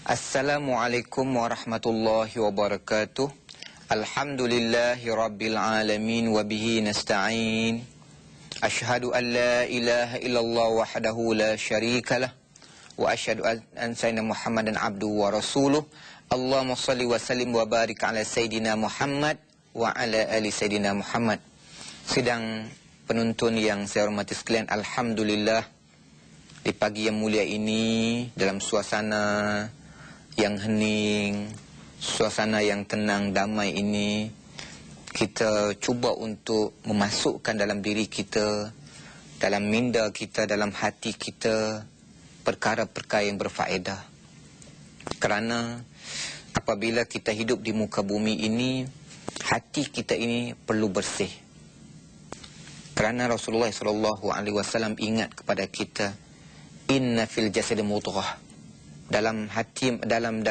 Assalamualaikum warahmatullahi wabarakatuh. Alhamdulillahi rabbil alamin wa bihi nasta'in. Ashhadu an la ilaha illallah wahdahu la syarikalah wa ashhadu an sayyidina Muhammadan abduhu wa rasuluh. Allahumma salli wa sallim wa barik ala sayyidina Muhammad wa ala ali sayyidina Muhammad. Sidang penuntun yang saya hormati sekalian, alhamdulillah di pagi yang mulia ini dalam suasana yang hening, suasana yang tenang, damai ini, kita cuba untuk memasukkan dalam diri kita, dalam minda kita, dalam hati kita, perkara-perkara yang berfaedah. Kerana apabila kita hidup di muka bumi ini, hati kita ini perlu bersih. Kerana Rasulullah SAW ingat kepada kita, inna fil jasadi mudghah. Dalam hati, dalam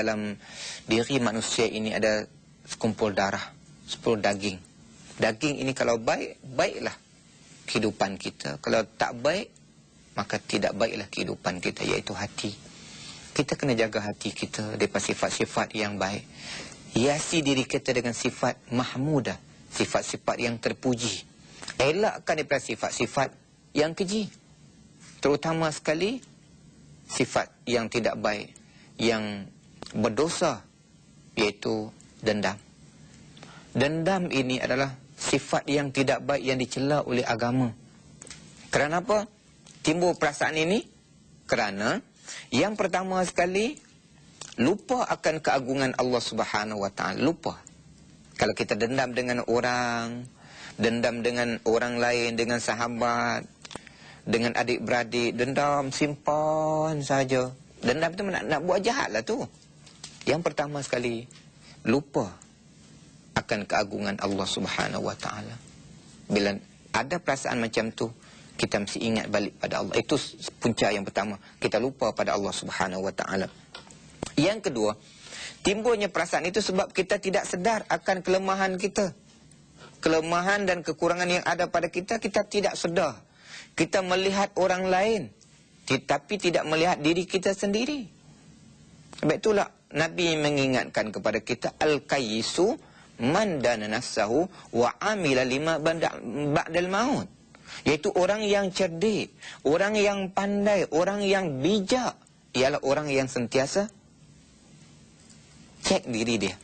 diri manusia ini ada sekumpul darah, 10 daging. Daging ini kalau baik, baiklah kehidupan kita. Kalau tak baik, maka tidak baiklah kehidupan kita, iaitu hati. Kita kena jaga hati kita daripada sifat-sifat yang baik. Hiasi diri kita dengan sifat mahmudah, sifat-sifat yang terpuji. Elakkan daripada sifat-sifat yang keji. Terutama sekali sifat yang tidak baik, yang berdosa, iaitu dendam. Dendam ini adalah sifat yang tidak baik yang dicela oleh agama. Kerana apa timbul perasaan ini? Kerana yang pertama sekali, lupa akan keagungan Allah Subhanahu Wa Taala. Lupa. Kalau kita dendam dengan orang, dendam dengan orang lain, dengan sahabat, dengan adik-beradik, dendam simpan saja. Dendam tu nak buat jahat lah tu. Yang pertama sekali, lupa akan keagungan Allah Subhanahu Wa Taala. Bila ada perasaan macam tu, kita mesti ingat balik pada Allah. Itu punca yang pertama, kita lupa pada Allah Subhanahu Wa Taala. Yang kedua, timbulnya perasaan itu sebab kita tidak sedar akan kelemahan kita. Kelemahan dan kekurangan yang ada pada kita, kita tidak sedar. Kita melihat orang lain, tapi tidak melihat diri kita sendiri. Sebab itulah Nabi mengingatkan kepada kita, al-qayyisu man dana nafsahu wa amila lima ba'dal maut. Iaitu orang yang cerdik, orang yang pandai, orang yang bijak, ialah orang yang sentiasa cek diri dia,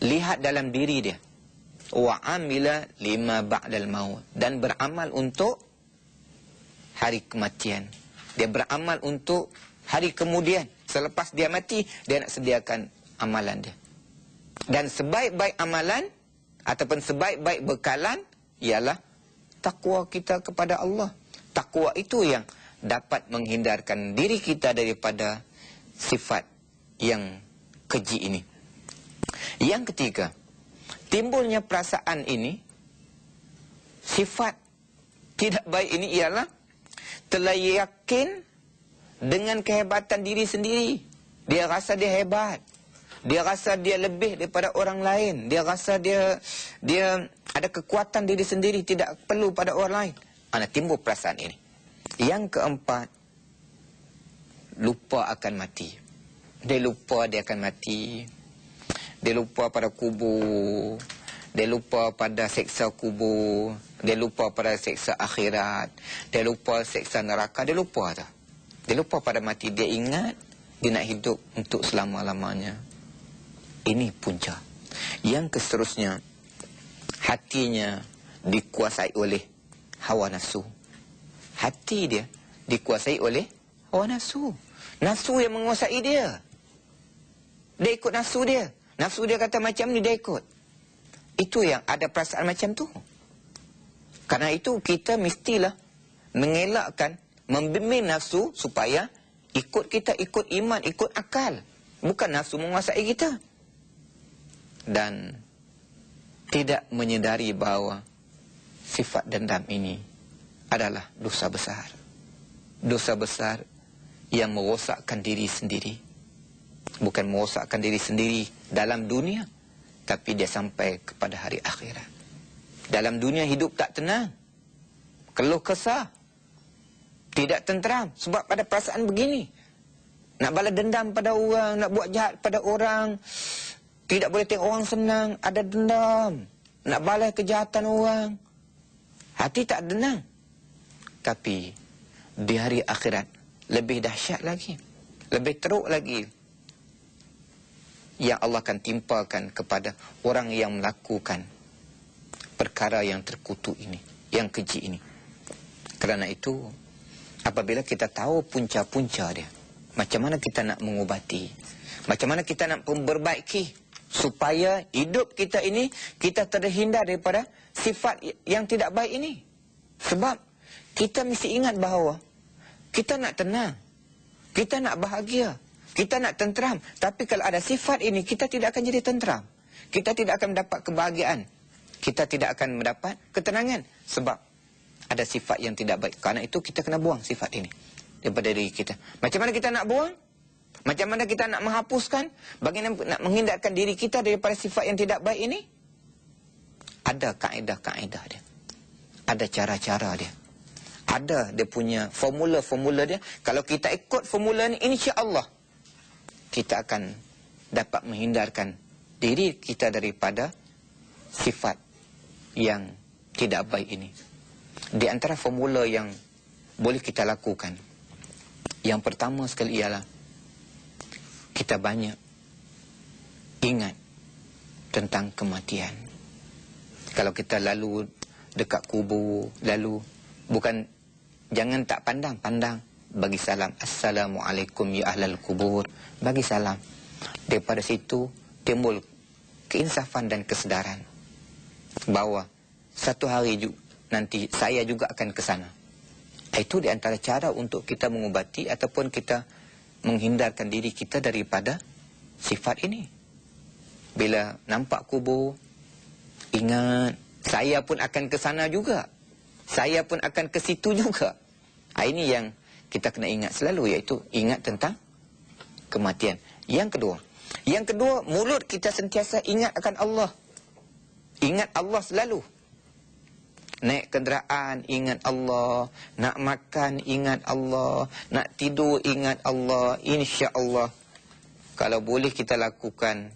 lihat dalam diri dia. Wa amila lima ba'dal maut, dan beramal untuk hari kematian. Dia beramal untuk hari kemudian. Selepas dia mati, dia nak sediakan amalan dia. Dan sebaik-baik amalan ataupun sebaik-baik bekalan ialah takwa kita kepada Allah. Takwa itu yang dapat menghindarkan diri kita daripada sifat yang keji ini. Yang ketiga, timbulnya perasaan ini, sifat tidak baik ini ialah telah yakin dengan kehebatan diri sendiri. Dia rasa dia hebat. Dia rasa dia lebih daripada orang lain. Dia rasa dia ada kekuatan diri sendiri, tidak perlu pada orang lain. Timbul perasaan ini. Yang keempat, lupa akan mati. Dia lupa dia akan mati. Dia lupa pada kubur. Dia lupa pada seksa kubur. Dia lupa pada seksa akhirat. Dia lupa seksa neraka. Dia lupa tak? Dia lupa pada mati. Dia ingat dia nak hidup untuk selama-lamanya. Ini punca. Yang seterusnya, hatinya dikuasai oleh hawa nafsu. Hati dia dikuasai oleh hawa nafsu. Nafsu yang menguasai dia. Dia ikut nafsu dia. Nafsu dia kata macam ni, dia ikut. Itu yang ada perasaan macam tu. Karena itu kita mestilah mengelakkan, membimbing nafsu supaya ikut kita, ikut iman, ikut akal. Bukan nafsu menguasai kita. Dan tidak menyedari bahawa sifat dendam ini adalah dosa besar. Dosa besar yang merosakkan diri sendiri. Bukan merosakkan diri sendiri dalam dunia, tapi dia sampai kepada hari akhirat. Dalam dunia hidup tak tenang, keluh kesah, tidak tenteram sebab pada perasaan begini. nak balas dendam pada orang, nak buat jahat pada orang. Tidak boleh tengok orang senang, ada dendam. Nak balas kejahatan orang. Hati tak tenang. Tapi di hari akhirat lebih dahsyat lagi, lebih teruk lagi, yang Allah akan timpakan kepada orang yang melakukan perkara yang terkutuk ini, yang keji ini. Kerana itu, apabila kita tahu punca-punca dia, macam mana kita nak mengubati, macam mana kita nak memperbaiki, supaya hidup kita ini, kita terhindar daripada sifat yang tidak baik ini. Sebab kita mesti ingat bahawa kita nak tenang, kita nak bahagia, kita nak tenteram. Tapi kalau ada sifat ini, kita tidak akan jadi tenteram. Kita tidak akan mendapat kebahagiaan. Kita tidak akan mendapat ketenangan. Sebab ada sifat yang tidak baik. Karena itu kita kena buang sifat ini daripada diri kita. Macam mana kita nak buang? Macam mana kita nak menghapuskan? Bagaimana nak menghindarkan diri kita daripada sifat yang tidak baik ini? Ada kaedah-kaedah dia. Ada cara-cara dia. Ada dia punya formula-formula dia. Kalau kita ikut formula ni, insya-Allah kita akan dapat menghindarkan diri kita daripada sifat yang tidak baik ini. Di antara formula yang boleh kita lakukan, yang pertama sekali ialah kita banyak ingat tentang kematian. Kalau kita lalu dekat kubur, lalu bukan, jangan tak pandang, bagi salam, Assalamualaikum ya ahlal kubur, bagi salam. Daripada situ timbul keinsafan dan kesedaran bahawa satu hari nanti saya juga akan ke sana. Itu di antara cara untuk kita mengubati ataupun kita menghindarkan diri kita daripada sifat ini. Bila nampak kubur, ingat, saya pun akan ke sana juga. Saya pun akan ke situ juga. Ini yang kita kena ingat selalu, iaitu ingat tentang kematian. Yang kedua, mulut kita sentiasa ingat akan Allah. Ingat Allah selalu. Naik kenderaan, ingat Allah. Nak makan, ingat Allah. Nak tidur, ingat Allah. InsyaAllah, kalau boleh kita lakukan,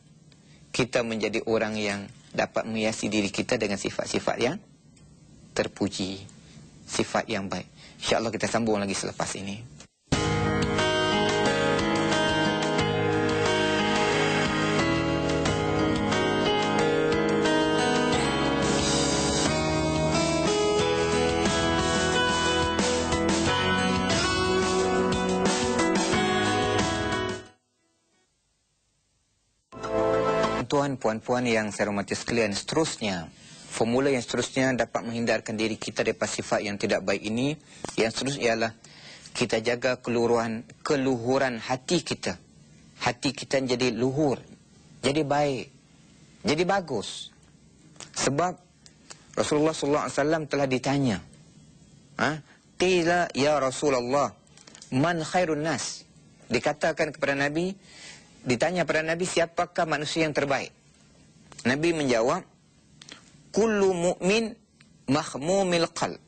kita menjadi orang yang dapat menghiasi diri kita dengan sifat-sifat yang terpuji, sifat yang baik. InsyaAllah kita sambung lagi selepas ini. Tuan, puan-puan yang saya hormati sekalian, seterusnya, formula yang seterusnya dapat menghindarkan diri kita daripada sifat yang tidak baik ini, yang seterusnya ialah kita jaga keluhuran hati kita. Hati kita jadi luhur, jadi baik, jadi bagus. Sebab Rasulullah SAW telah ditanya, qila ya Rasulullah, man khairun nas? Dikatakan kepada Nabi, ditanya pada Nabi, siapakah manusia yang terbaik? Nabi menjawab, kullu mu'min mahmumil qalb.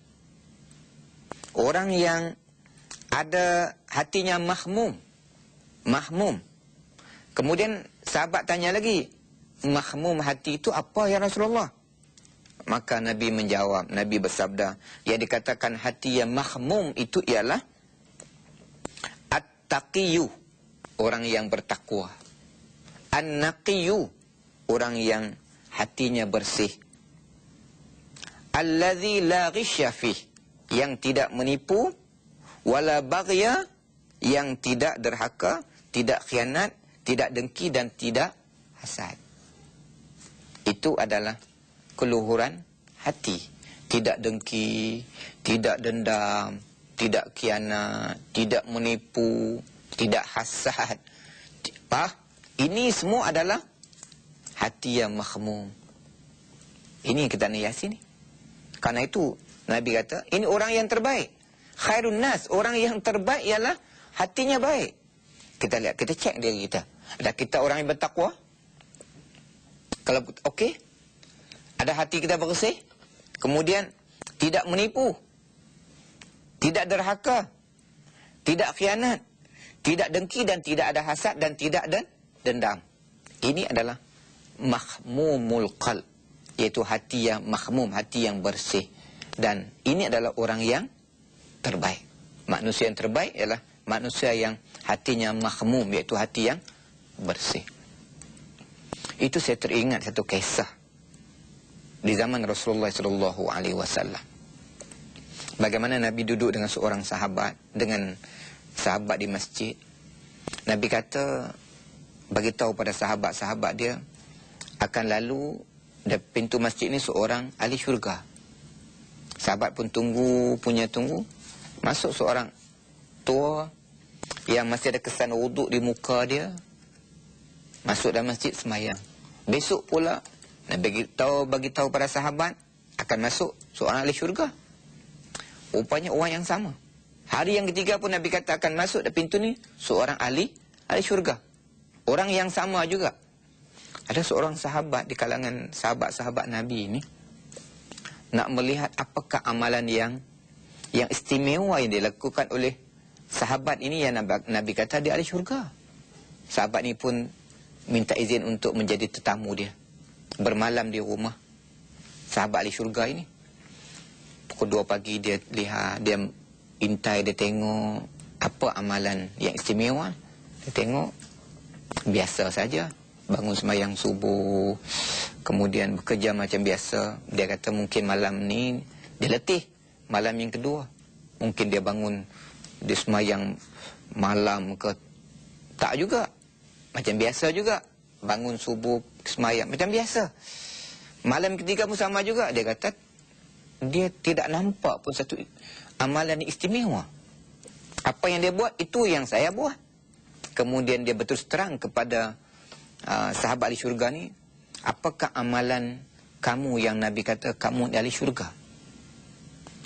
Orang yang ada hatinya mahmum. Kemudian sahabat tanya lagi, mahmum hati itu apa ya Rasulullah? Maka Nabi menjawab, Nabi bersabda, yang dikatakan hati yang mahmum itu ialah at-taqiyu, orang yang bertakwa. An-naqiyu, orang yang hatinya bersih. Allazi la ghisya fih, yang tidak menipu, wala baghya, yang tidak derhaka, tidak khianat, tidak dengki dan tidak hasad. Itu adalah keluhuran hati. Tidak dengki, tidak dendam, tidak khianat, tidak menipu, tidak hasad. Ini semua adalah hati yang mahmum. Ini yang kita nak hiasi ni. Karena itu Nabi kata, ini orang yang terbaik. Khairun nas, orang yang terbaik ialah hatinya baik. Kita lihat, kita cek diri kita. Ada kita orang yang bertakwa? Kalau okey, ada hati kita bersih, kemudian tidak menipu, tidak derhaka, tidak khianat, Tidak dengki dan tidak ada hasad dan tidak ada dendam. Ini adalah mahmumul qalb, iaitu hati yang mahmum, hati yang bersih. Dan ini adalah orang yang terbaik. Manusia yang terbaik ialah manusia yang hatinya mahmum, iaitu hati yang bersih. Itu saya teringat satu kisah di zaman Rasulullah SAW. Bagaimana Nabi duduk dengan seorang sahabat, dengan sahabat di masjid. Nabi kata, bagi tahu pada sahabat-sahabat dia, akan lalu dari pintu masjid ini seorang ahli syurga. Sahabat pun tunggu, masuk seorang tua yang masih ada kesan wuduk di muka dia, masuk dalam masjid semayang. Besok pula Nabi bagi tahu pada sahabat, akan masuk seorang ahli syurga. Rupanya orang yang sama. Hari yang ketiga pun Nabi kata akan masuk dari pintu ni seorang ahli syurga. Orang yang sama juga. Ada seorang sahabat di kalangan sahabat-sahabat Nabi ini nak melihat apakah amalan yang istimewa yang dilakukan oleh sahabat ini yang Nabi kata dia ahli syurga. Sahabat ni pun minta izin untuk menjadi tetamu dia, bermalam di rumah sahabat ahli syurga ini. Pukul 2 pagi dia lihat, dia intai, dia tengok apa amalan yang istimewa. Dia tengok biasa saja, bangun sembahyang subuh, kemudian bekerja macam biasa. Dia kata mungkin malam ni dia letih. Malam yang kedua mungkin dia bangun, dia sembahyang malam ke, tak juga, macam biasa juga. Bangun subuh, sembahyang macam biasa. Malam ketiga pun sama juga. Dia kata dia tidak nampak pun satu amalan yang istimewa. Apa yang dia buat, itu yang saya buat. Kemudian dia berterus terang kepada sahabat ahli syurga ni, apakah amalan kamu yang Nabi kata kamu ahli syurga?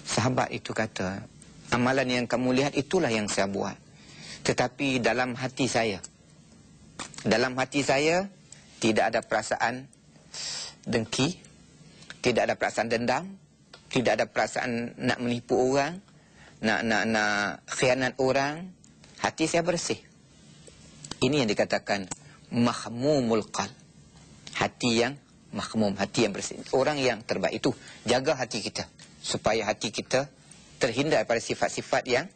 Sahabat itu kata, amalan yang kamu lihat itulah yang saya buat. Tetapi dalam hati saya tidak ada perasaan dengki, tidak ada perasaan dendam, tidak ada perasaan nak menipu orang, nak khianat orang. Hati saya bersih. Ini yang dikatakan mahmumul qalb. Hati yang mahmum, hati yang bersih. Orang yang terbaik itu jaga hati kita, supaya hati kita terhindar daripada sifat-sifat yang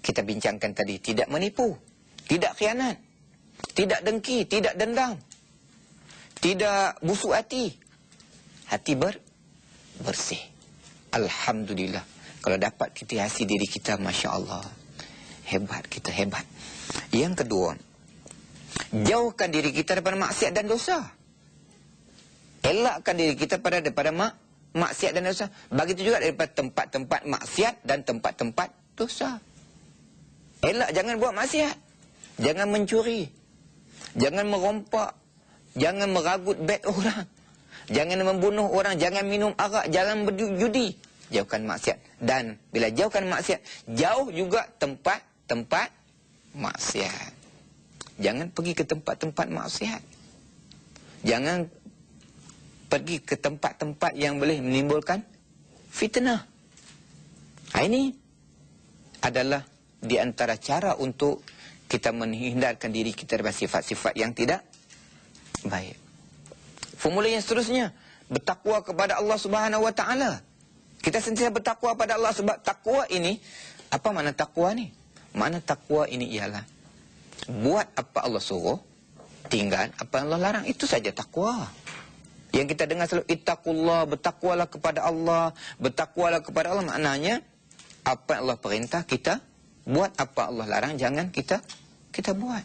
kita bincangkan tadi. Tidak menipu, tidak khianat, tidak dengki, tidak dendam, tidak busuk hati. Hati bersih. Alhamdulillah. Kalau dapat kita hiasi diri kita, Masya Allah. Hebat, kita hebat. Yang kedua, jauhkan diri kita daripada maksiat dan dosa. Elakkan diri kita daripada maksiat dan dosa. Begitu juga daripada tempat-tempat maksiat dan tempat-tempat dosa. Elak, jangan buat maksiat. Jangan mencuri. Jangan merompak. Jangan meragut beg orang. Jangan membunuh orang. Jangan minum arak. Jangan berjudi. Jauhkan maksiat. Dan bila jauhkan maksiat, jauh juga tempat-tempat maksiat. Jangan pergi ke tempat-tempat maksiat. Jangan pergi ke tempat-tempat yang boleh menimbulkan fitnah. Ini adalah di antara cara untuk kita menghindarkan diri kita dari sifat-sifat yang tidak baik. Formula yang seterusnya, bertakwa kepada Allah Subhanahu Wa Taala. Kita sentiasa bertakwa pada Allah, sebab takwa ini, apa makna takwa ni? Makna takwa ini ialah buat apa Allah suruh, tinggal apa yang Allah larang. Itu saja takwa. Yang kita dengar selalu ittaqullah, bertakwalah kepada Allah, bertakwalah kepada Allah. Maknanya apa yang Allah perintah kita buat, apa Allah larang jangan kita buat.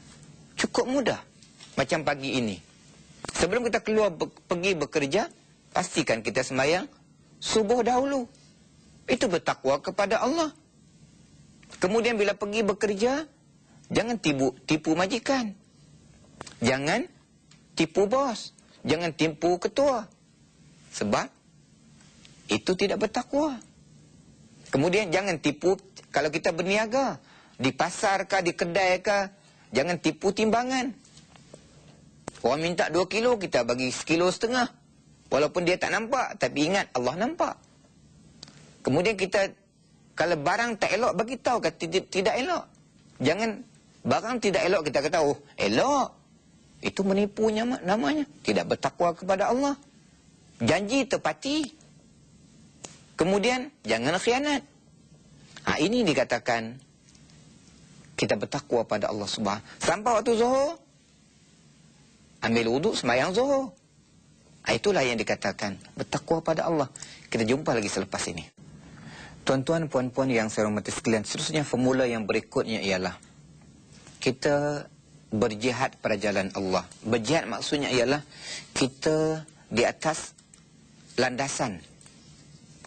Cukup mudah. Macam pagi ini, sebelum kita keluar pergi bekerja, pastikan kita sembahyang subuh dahulu. Itu bertakwa kepada Allah. Kemudian bila pergi bekerja, jangan tipu majikan. Jangan tipu bos. Jangan tipu ketua. Sebab itu tidak bertakwa. Kemudian jangan tipu kalau kita berniaga. Di pasar kah, di kedai kah, jangan tipu timbangan. Orang minta 2 kilo, kita bagi 1,5 kilo. Walaupun dia tak nampak, tapi ingat Allah nampak. Kemudian kita, kalau barang tak elok, bagi tahu kata tidak elok. Jangan Barang tidak elok kita kata, oh elok. Itu menipunya namanya. Tidak bertakwa kepada Allah. Janji tepati. Kemudian jangan khianat. Ini dikatakan kita bertakwa pada Allah Subhanahu. Sampai waktu zuhur, ambil wuduk sembahyang zuhur. Itulah yang dikatakan bertakwa pada Allah. Kita jumpa lagi selepas ini. Tuan-tuan, puan-puan yang saya hormati sekalian, seterusnya formula yang berikutnya ialah kita berjihad pada jalan Allah. Berjihad maksudnya ialah kita di atas landasan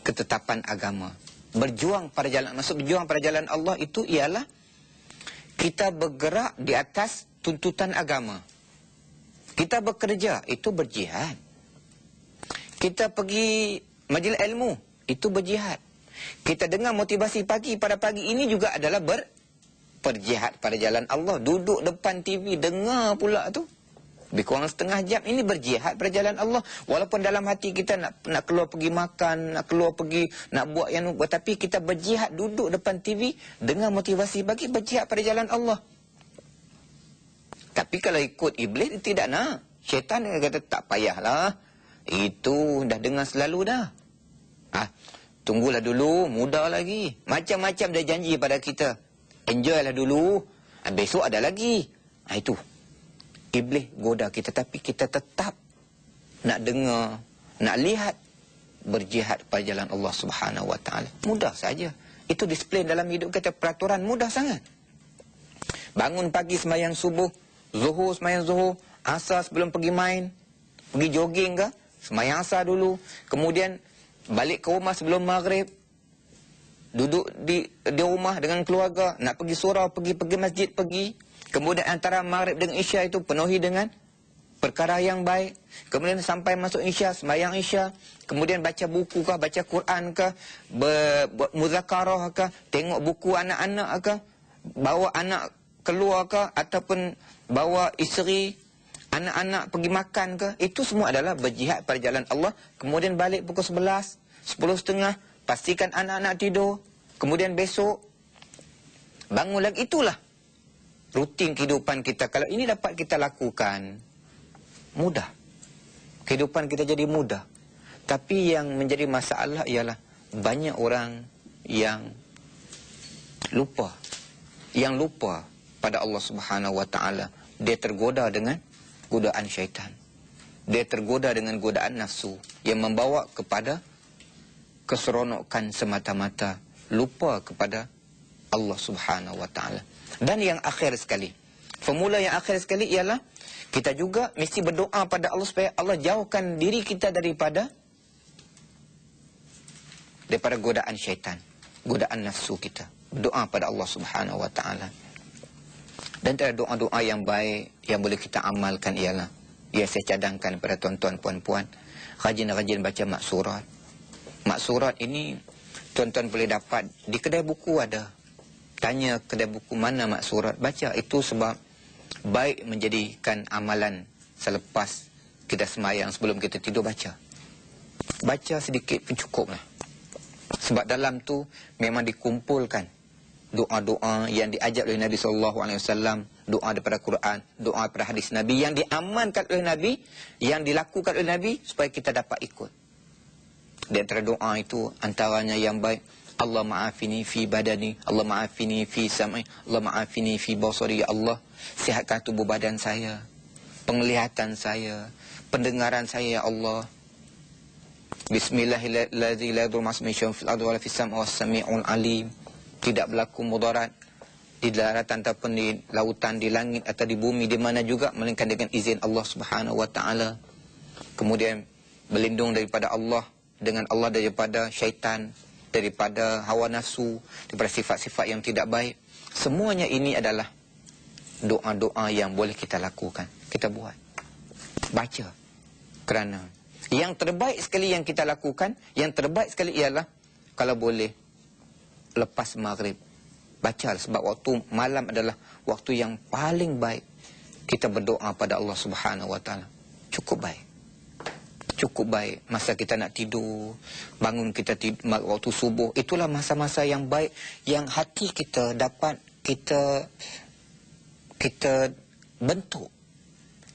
ketetapan agama. Berjuang pada jalan, maksud berjuang pada jalan Allah itu ialah kita bergerak di atas tuntutan agama. Kita bekerja, itu berjihad. Kita pergi majlis ilmu, itu berjihad. Kita dengar motivasi pagi pada pagi ini juga adalah berjihad pada jalan Allah. Duduk depan TV, dengar pula tu. Lebih kurang setengah jam, ini berjihad pada jalan Allah. Walaupun dalam hati kita nak keluar pergi makan, nak keluar pergi, nak buat yang buat, tapi kita berjihad duduk depan TV, dengar motivasi pagi, berjihad pada jalan Allah. Tapi kalau ikut iblis, dia tidak nak. Syaitan dia kata, tak payahlah. Itu dah dengar selalu dah. Tunggulah dulu, muda lagi. Macam-macam dia janji pada kita. Enjoy lah dulu. Besok ada lagi. Itu. Iblis goda kita. Tapi kita tetap nak dengar, nak lihat. Berjihad pada jalan Allah Subhanahu Wa Taala. Mudah saja. Itu disiplin dalam hidup kita. Peraturan mudah sangat. Bangun pagi sembahyang subuh. Zuhur sembahyang zuhur. Asar sebelum pergi main. Pergi jogging ke? Sembahyang asar dulu. Kemudian balik ke rumah sebelum maghrib. Duduk di rumah dengan keluarga. Nak pergi surau, pergi masjid, pergi. Kemudian antara maghrib dengan isya itu penuhi dengan perkara yang baik. Kemudian sampai masuk isya, sembahyang isya. Kemudian baca buku kah, baca Quran kah, bermuzakarah kah, tengok buku anak-anak kah, bawa anak keluar kah, ataupun bawa isteri, anak-anak pergi makan ke, itu semua adalah berjihad pada jalan Allah. Kemudian balik pukul 11, 10:30, pastikan anak-anak tidur. Kemudian besok bangun lagi. Itulah rutin kehidupan kita. Kalau ini dapat kita lakukan, mudah. Kehidupan kita jadi mudah. Tapi yang menjadi masalah ialah banyak orang yang lupa. Yang lupa pada Allah Subhanahu Wa Taala. Dia tergoda dengan godaan syaitan. Dia tergoda dengan godaan nafsu yang membawa kepada keseronokan semata-mata, lupa kepada Allah Subhanahu Wa Taala. Dan yang akhir sekali, formula yang akhir sekali ialah kita juga mesti berdoa pada Allah supaya Allah jauhkan diri kita daripada godaan syaitan, godaan nafsu kita. Berdoa pada Allah Subhanahu Wa Taala. Dan ada doa-doa yang baik yang boleh kita amalkan ialah, ya saya cadangkan pada tuan-tuan puan-puan, rajin-rajin baca maksurat. Maksurat ini tuan-tuan boleh dapat di kedai buku ada. Tanya kedai buku mana maksurat, baca. Itu sebab baik menjadikan amalan selepas kita sembahyang, sebelum kita tidur baca. Baca sedikit pun cukup lah. Sebab dalam tu memang dikumpulkan doa-doa yang diajar oleh Nabi SAW, doa daripada Quran, doa daripada hadis Nabi yang diamankan oleh Nabi, yang dilakukan oleh Nabi supaya kita dapat ikut. Di antara doa itu antaranya yang baik, Allah ma'afini fi badani, Allah ma'afini fi sam'i, Allah ma'afini fi basari, ya Allah sihatkan tubuh badan saya, penglihatan saya, pendengaran saya, ya Allah. Bismillahirrahmanirrahim, la yadurru ma'asmi syai'un fil ardi wa la fis sam'i was-sami'ul alim. Tidak berlaku mudarat di daratan ataupun di lautan, di langit atau di bumi, di mana juga, melainkan dengan izin Allah Subhanahu Wa Taala. Kemudian berlindung daripada Allah, dengan Allah daripada syaitan, daripada hawa nafsu, daripada sifat-sifat yang tidak baik. Semuanya ini adalah doa-doa yang boleh kita lakukan. Kita buat, baca. Kerana yang terbaik sekali yang kita lakukan, yang terbaik sekali ialah kalau boleh lepas maghrib, baca. Sebab waktu malam adalah waktu yang paling baik kita berdoa pada Allah Subhanahu Wa Taala. Cukup baik. Cukup baik. Masa kita nak tidur, bangun kita tidur, waktu subuh, itulah masa-masa yang baik, yang hati kita dapat kita kita bentuk,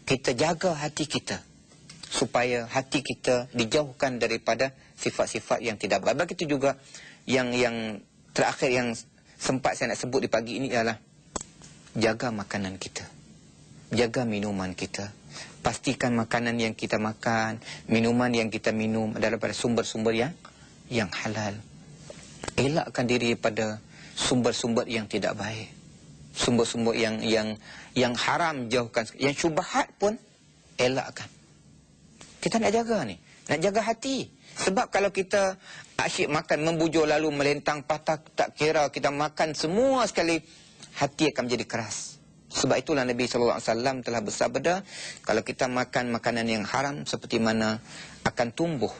kita jaga hati kita supaya hati kita dijauhkan daripada sifat-sifat yang tidak baik. Begitu juga yang terakhir yang sempat saya nak sebut di pagi ini ialah jaga makanan kita, jaga minuman kita. Pastikan makanan yang kita makan, minuman yang kita minum adalah pada sumber-sumber yang halal. Elakkan diri daripada sumber-sumber yang tidak baik, sumber-sumber yang haram jauhkan, yang syubhat pun elakkan. Kita nak jaga ni, nak jaga hati. Sebab kalau kita asyik makan membujur lalu melentang patah, tak kira kita makan semua sekali, hati akan menjadi keras. Sebab itulah Nabi SAW telah bersabda, kalau kita makan makanan yang haram, seperti mana akan tumbuh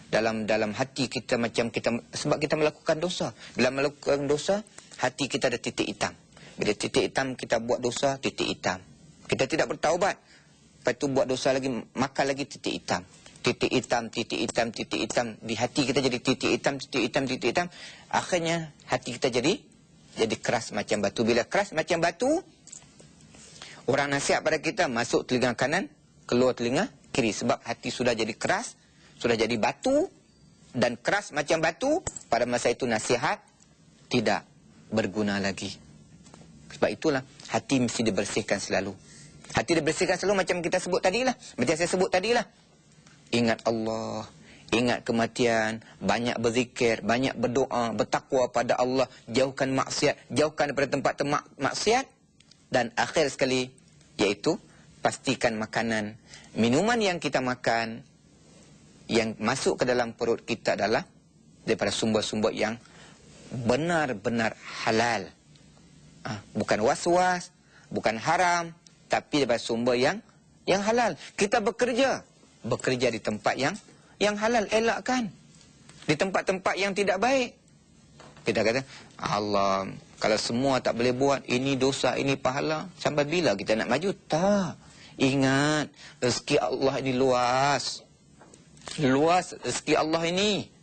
dalam hati kita, macam kita, sebab kita melakukan dosa. Bila melakukan dosa, hati kita ada titik hitam. Bila titik hitam, kita buat dosa, titik hitam. Kita tidak bertaubat, lepas tu buat dosa lagi, makan lagi, titik hitam. Titik hitam, titik hitam, titik hitam. Di hati kita jadi titik hitam, titik hitam, titik hitam. Akhirnya hati kita jadi keras macam batu. Bila keras macam batu, orang nasihat pada kita, masuk telinga kanan, keluar telinga kiri. Sebab hati sudah jadi keras, sudah jadi batu, dan keras macam batu. Pada masa itu nasihat tidak berguna lagi. Sebab itulah hati mesti dibersihkan selalu. Hati dibersihkan selalu macam kita sebut tadilah, macam saya sebut tadilah. Ingat Allah, ingat kematian, banyak berzikir, banyak berdoa, bertakwa pada Allah, jauhkan maksiat, jauhkan daripada tempat-tempat maksiat. Dan akhir sekali, iaitu pastikan makanan, minuman yang kita makan, yang masuk ke dalam perut kita adalah daripada sumber-sumber yang benar-benar halal. Bukan was-was, bukan haram, tapi daripada sumber yang halal. Kita bekerja di tempat yang halal, elakkan. Di tempat-tempat yang tidak baik, kita kata, Allah, kalau semua tak boleh buat, ini dosa, ini pahala, sampai bila kita nak maju? Tak. Ingat, rezeki Allah ini luas. Luas rezeki Allah ini.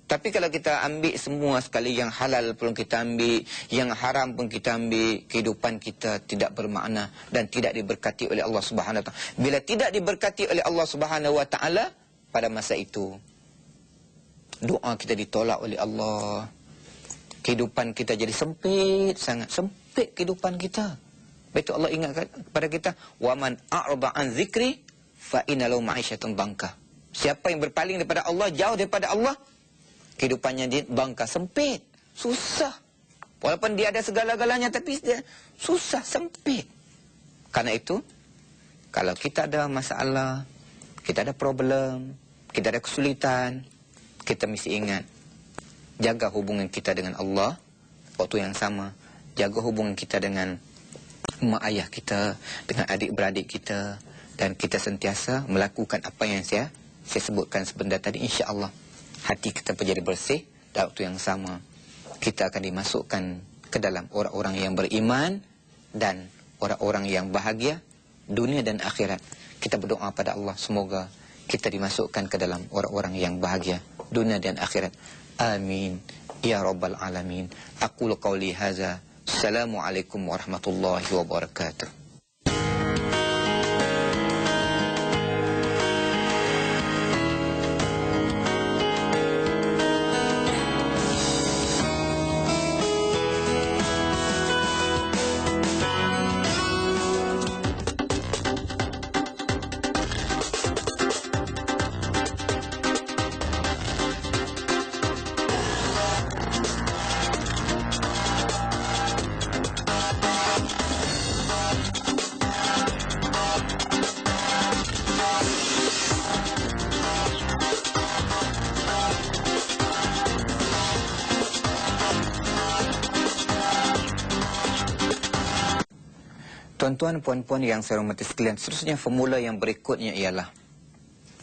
Tapi kalau kita ambil semua sekali, yang halal pun kita ambil, yang haram pun kita ambil, kehidupan kita tidak bermakna dan tidak diberkati oleh Allah Subhanahu Wa Taala. Bila tidak diberkati oleh Allah Subhanahu Wa Taala, pada masa itu doa kita ditolak oleh Allah. Kehidupan kita jadi sempit, sangat sempit kehidupan kita. Betul Allah ingatkan kepada kita, wa man a'rada an zikri fa inna lahu ma'isyatan dhanka. Siapa yang berpaling daripada Allah, jauh daripada Allah, kehidupannya dia bangka, sempit, susah. Walaupun dia ada segala-galanya, tapi dia susah, sempit. Karena itu, kalau kita ada masalah, kita ada problem, kita ada kesulitan, kita mesti ingat, jaga hubungan kita dengan Allah. Waktu yang sama, jaga hubungan kita dengan mak ayah kita, dengan adik-beradik kita, dan kita sentiasa melakukan apa yang saya sebutkan sebentar tadi. InsyaAllah hati kita menjadi bersih, dan waktu yang sama kita akan dimasukkan ke dalam orang-orang yang beriman dan orang-orang yang bahagia dunia dan akhirat. Kita berdoa pada Allah, semoga kita dimasukkan ke dalam orang-orang yang bahagia dunia dan akhirat. Amin ya rabbal alamin. Aqulu qawli hadza. Assalamualaikum warahmatullahi wabarakatuh. Tuan-tuan, puan-puan yang saya hormati sekalian, seterusnya formula yang berikutnya ialah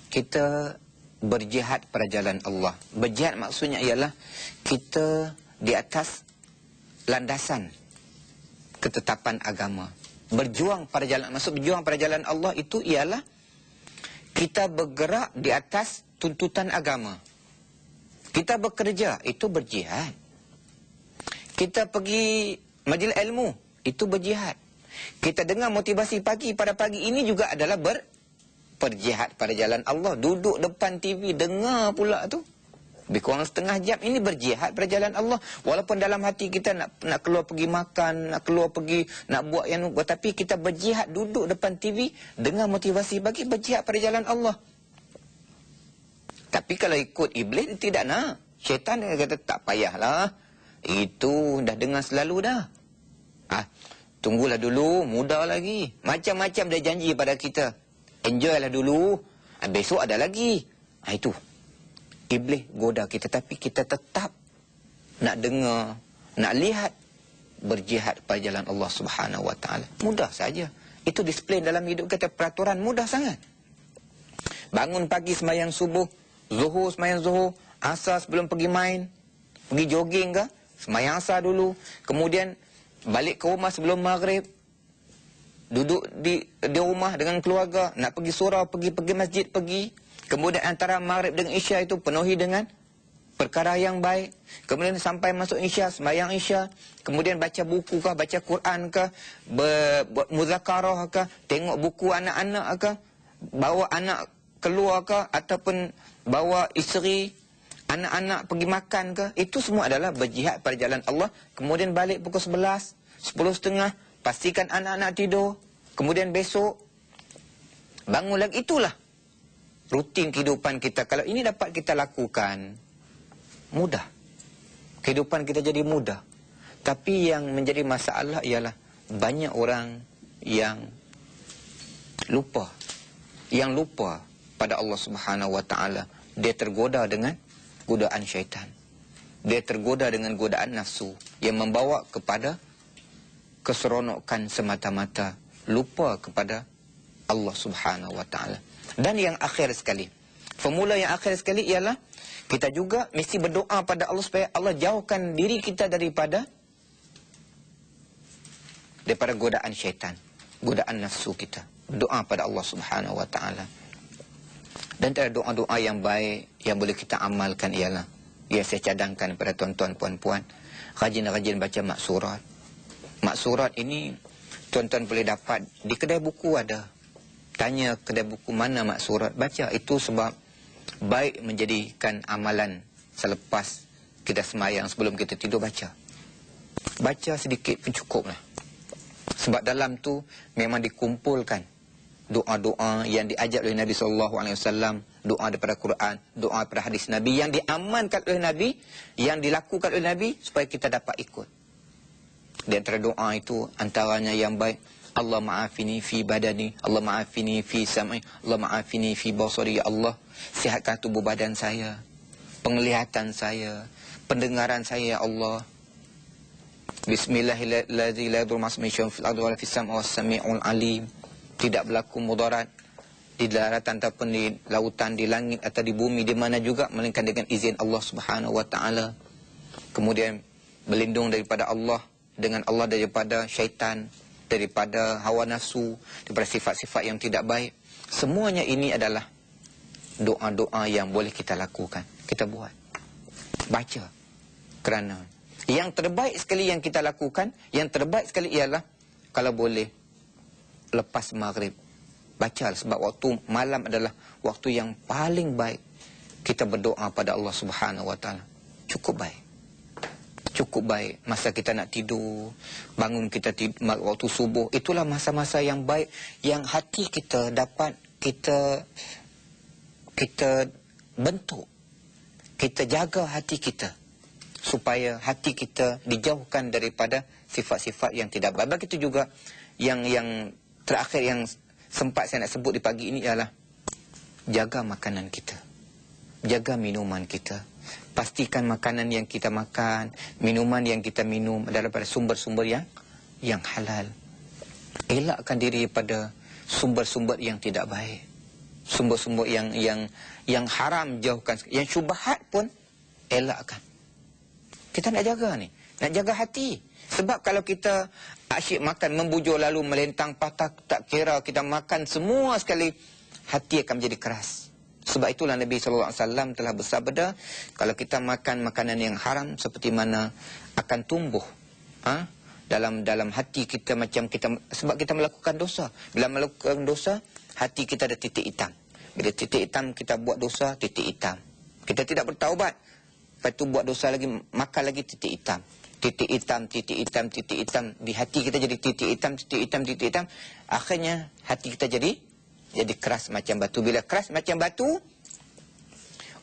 kita berjihad pada jalan Allah. Berjihad maksudnya ialah kita di atas landasan ketetapan agama. Berjuang pada jalan, maksud berjuang pada jalan Allah itu ialah kita bergerak di atas tuntutan agama. Kita bekerja, itu berjihad. Kita pergi majlis ilmu, itu berjihad. Kita dengar motivasi pagi pada pagi ini juga adalah berjihad pada jalan Allah. Duduk depan TV, dengar pula tu. Lebih kurang setengah jam, ini berjihad pada jalan Allah. Walaupun dalam hati kita nak keluar pergi makan, nak keluar pergi, nak buat yang buat, tapi kita berjihad, duduk depan TV, dengar motivasi pagi, berjihad pada jalan Allah. Tapi kalau ikut iblis, tidak nak. Syaitan dia kata, tak payahlah. Itu dah dengar selalu dah. Tunggulah dulu, muda lagi. Macam-macam dia janji pada kita. Enjoy lah dulu. Besok ada lagi. Itu. Iblis goda kita. Tapi kita tetap nak dengar, nak lihat. Berjihad pada jalan Allah Subhanahu Wa Taala. Mudah saja. Itu disiplin dalam hidup kita. Peraturan mudah sangat. Bangun pagi sembahyang subuh. Zuhur sembahyang zuhur. Asar sebelum pergi main. Pergi jogging ke? Sembahyang asar dulu. Kemudian balik ke rumah sebelum maghrib. Duduk di rumah dengan keluarga. Nak pergi surau, pergi masjid, pergi. Kemudian antara maghrib dengan isya itu penuhi dengan perkara yang baik. Kemudian sampai masuk isya, sembahyang isya. Kemudian baca buku kah, baca Quran kah, buat muzakarah kah, tengok buku anak-anak kah, bawa anak keluar kah, ataupun bawa isteri, anak-anak pergi makan kah. Itu semua adalah berjihad pada jalan Allah. Kemudian balik pukul 11, 10:30, pastikan anak-anak tidur. Kemudian besok bangun lagi. Itulah rutin kehidupan kita. Kalau ini dapat kita lakukan, mudah. Kehidupan kita jadi mudah. Tapi yang menjadi masalah ialah banyak orang yang lupa. Yang lupa pada Allah Subhanahu Wa Taala. Dia tergoda dengan godaan syaitan. Dia tergoda dengan godaan nafsu yang membawa kepada keseronokan semata-mata, lupa kepada Allah Subhanahu Wa Taala. Dan yang akhir sekali, formula yang akhir sekali ialah kita juga mesti berdoa pada Allah supaya Allah jauhkan diri kita daripada godaan syaitan, godaan nafsu kita. Doa pada Allah Subhanahu Wa Taala. Dan ada doa-doa yang baik yang boleh kita amalkan ialah, ya, saya cadangkan pada tuan-tuan puan-puan, rajin-rajin baca maksurat. Maksurat ini tuan-tuan boleh dapat di kedai buku ada. Tanya kedai buku mana maksurat, baca. Itu sebab baik menjadikan amalan selepas kita sembahyang, sebelum kita tidur baca. Baca sedikit pun cukup lah. Sebab dalam tu memang dikumpulkan doa-doa yang diajar oleh Nabi SAW, doa daripada Quran, doa daripada hadis Nabi yang diamankan oleh Nabi, yang dilakukan oleh Nabi supaya kita dapat ikut. Di antara doa itu antaranya yang baik, Allah ma'afini fi badani, Allah ma'afini fi sam'i, Allah ma'afini fi basari, ya Allah, sihatkan tubuh badan saya, penglihatan saya, pendengaran saya, ya Allah. Bismillahirrahmanirrahim, la yadurru ma'asmihi syai'un fil ardi wa la fis sam'i was sami'ul alim. Tidak berlaku mudarat di daratan ataupun di lautan, di langit atau di bumi, di mana juga, melainkan dengan izin Allah Subhanahu Wa Taala. Kemudian berlindung daripada Allah, dengan Allah daripada syaitan, daripada hawa nafsu, daripada sifat-sifat yang tidak baik. Semuanya ini adalah doa-doa yang boleh kita lakukan. Kita buat, baca. Kerana yang terbaik sekali yang kita lakukan, yang terbaik sekali ialah kalau boleh lepas maghrib, baca. Sebab waktu malam adalah waktu yang paling baik kita berdoa pada Allah Subhanahu Wa Taala. Cukup baik. Cukup baik. Masa kita nak tidur, bangun kita tidur, waktu subuh, itulah masa-masa yang baik, yang hati kita dapat kita bentuk. Kita jaga hati kita supaya hati kita dijauhkan daripada sifat-sifat yang tidak baik. Begitu juga yang terakhir yang sempat saya nak sebut di pagi ini ialah jaga makanan kita, jaga minuman kita. Pastikan makanan yang kita makan, minuman yang kita minum adalah pada sumber-sumber yang halal. Elakkan diri pada sumber-sumber yang tidak baik, sumber-sumber yang haram jauhkan. Yang syubhat pun elakkan. Kita nak jaga ni, nak jaga hati. Sebab kalau kita asyik makan, membujur lalu melentang patah, tak kira kita makan semua sekali, hati akan menjadi keras. Sebab itulah Nabi SAW telah bersabda, kalau kita makan makanan yang haram, seperti mana akan tumbuh dalam hati kita macam kita, sebab kita melakukan dosa. Bila melakukan dosa, hati kita ada titik hitam. Bila titik hitam, kita buat dosa, titik hitam. Kita tidak bertaubat, lepas tu buat dosa lagi, makan lagi, titik hitam. Titik hitam, titik hitam, titik hitam. Di hati kita jadi titik hitam, titik hitam, titik hitam. Akhirnya hati kita jadi keras macam batu. Bila keras macam batu,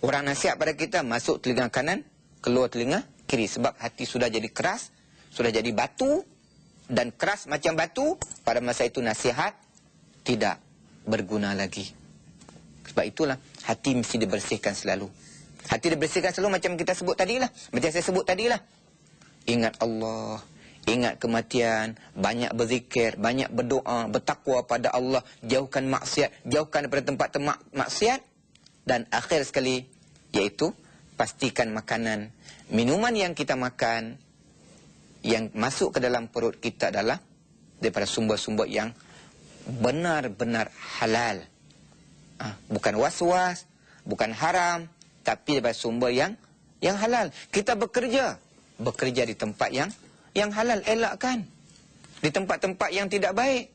orang nasihat pada kita, masuk telinga kanan, keluar telinga kiri. Sebab hati sudah jadi keras, sudah jadi batu, dan keras macam batu. Pada masa itu nasihat tidak berguna lagi. Sebab itulah hati mesti dibersihkan selalu. Hati dibersihkan selalu macam kita sebut tadilah. Macam saya sebut tadilah. Ingat Allah, ingat kematian, banyak berzikir, banyak berdoa, bertakwa pada Allah, jauhkan maksiat, jauhkan daripada tempat-tempat maksiat. Dan akhir sekali, iaitu pastikan makanan, minuman yang kita makan, yang masuk ke dalam perut kita adalah daripada sumber-sumber yang benar-benar halal. Bukan was-was, bukan haram, tapi daripada sumber yang halal. Kita bekerja di tempat yang halal, elakkan. Di tempat-tempat yang tidak baik,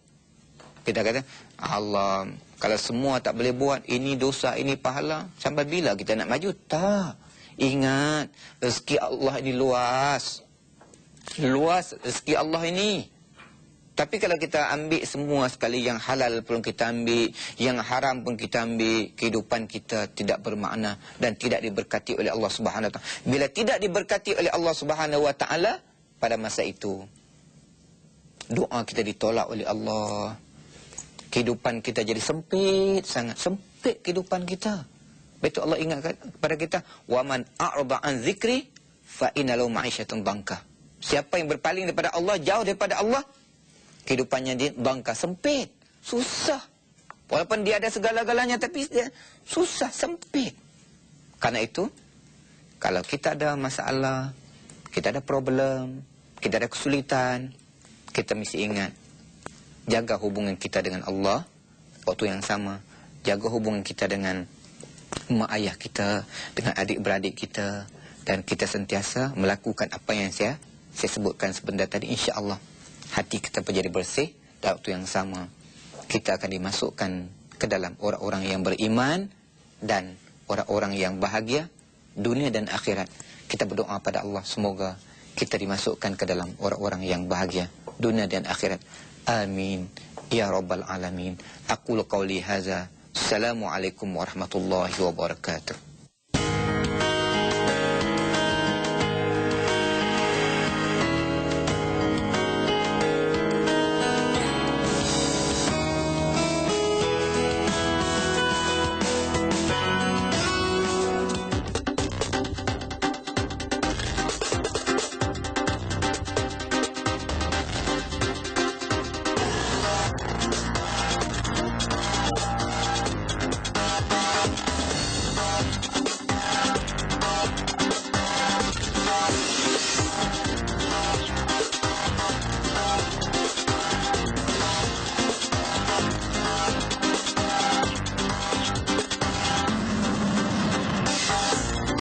kita kata, Allah, kalau semua tak boleh buat, ini dosa, ini pahala, sampai bila kita nak maju? Tak. Ingat, rezeki Allah ini luas. Luas rezeki Allah ini. Tapi kalau kita ambil semua sekali, yang halal pun kita ambil, yang haram pun kita ambil, kehidupan kita tidak bermakna dan tidak diberkati oleh Allah Subhanahu Wa Taala. Bila tidak diberkati oleh Allah Subhanahu Wa Taala, pada masa itu doa kita ditolak oleh Allah. Kehidupan kita jadi sempit, sangat sempit kehidupan kita. Betul Allah ingat kepada kita, wa man a'rada an dzikri fa inna lahu ma'isyatan dhanka. Siapa yang berpaling daripada Allah, jauh daripada Allah, kehidupannya dia bangka, sempit, susah. Walaupun dia ada segala-galanya, tapi dia susah, sempit. Karena itu, kalau kita ada masalah, kita ada problem, kita ada kesulitan, kita mesti ingat, jaga hubungan kita dengan Allah. Waktu yang sama, jaga hubungan kita dengan mak ayah kita, dengan adik-beradik kita. Dan kita sentiasa melakukan apa yang saya sebutkan sebentar tadi. InsyaAllah hati kita menjadi bersih. Dan waktu yang sama, kita akan dimasukkan ke dalam orang-orang yang beriman dan orang-orang yang bahagia dunia dan akhirat. Kita berdoa pada Allah, semoga kita dimasukkan ke dalam orang-orang yang bahagia dunia dan akhirat. Amin ya rabbal alamin. Aqulu qawli hadza. Assalamualaikum warahmatullahi wabarakatuh.